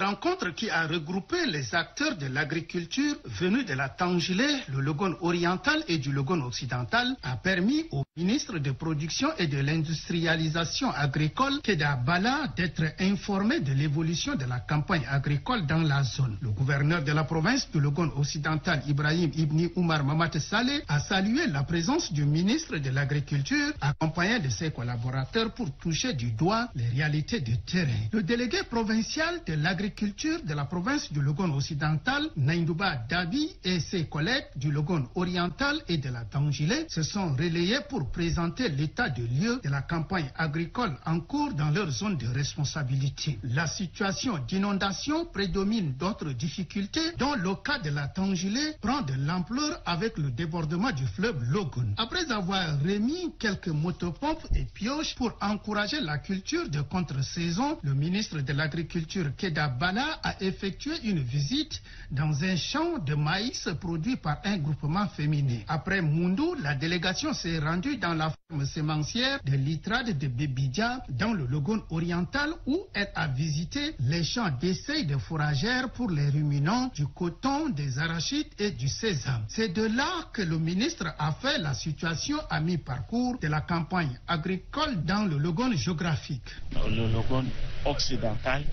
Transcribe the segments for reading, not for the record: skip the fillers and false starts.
rencontre qui a regroupé les acteurs de l'agriculture venus de la Tangilé, le Logone oriental et du Logone occidental a permis au ministre de Production et de l'Industrialisation agricole, Keda Bala, d'être informé de l'évolution de la campagne agricole dans la zone. Le gouverneur de la province du Logone occidental, Ibrahim Ibni Oumar Mamate Saleh, a salué la présence du ministre de l'Agriculture, accompagné de ses collaborateurs pour toucher du doigt les réalités du terrain. Le délégué provincial de l'agriculture de la province du Logone occidental, Naindouba Dabi, et ses collègues du Logone oriental et de la Tangilé se sont relayés pour présenter l'état de lieu de la campagne agricole en cours dans leur zone de responsabilité. La situation d'inondation prédomine d'autres difficultés dont le cas de la Tangilé prend de l'ampleur avec le débordement du fleuve Logone. Après avoir remis quelques motopompes et pioches pour encourager la culture de contre-saison, le ministre de l'Agriculture Keda Bala a effectué une visite dans un champ de maïs produit par un groupement féminin. Après Moundou, la délégation s'est rendue dans la ferme sémencière de Litrade de Bébidja dans le Logone oriental où elle a visité les champs d'essai de fourragères pour les ruminants, du coton, des arachides et du sésame. C'est de là que le ministre a fait la situation à mi-parcours de la campagne agricole dans le Logone géographique. Le Logone occidental,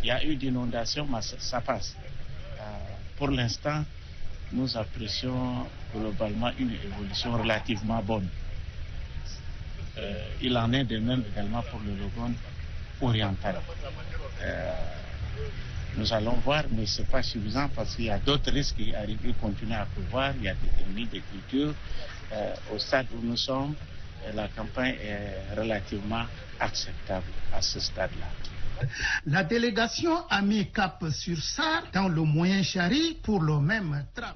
il y a eu d'inondations, mais ça passe. Pour l'instant, nous apprécions globalement une évolution relativement bonne. Il en est de même également pour le Logone oriental. Nous allons voir, mais ce n'est pas suffisant parce qu'il y a d'autres risques qui arrivent, ils continuent à pleuvoir, il y a des ennemis de culture. Au stade où nous sommes, la campagne est relativement acceptable à ce stade-là. La délégation a mis cap sur Sarre dans le Moyen Chari pour le même travail.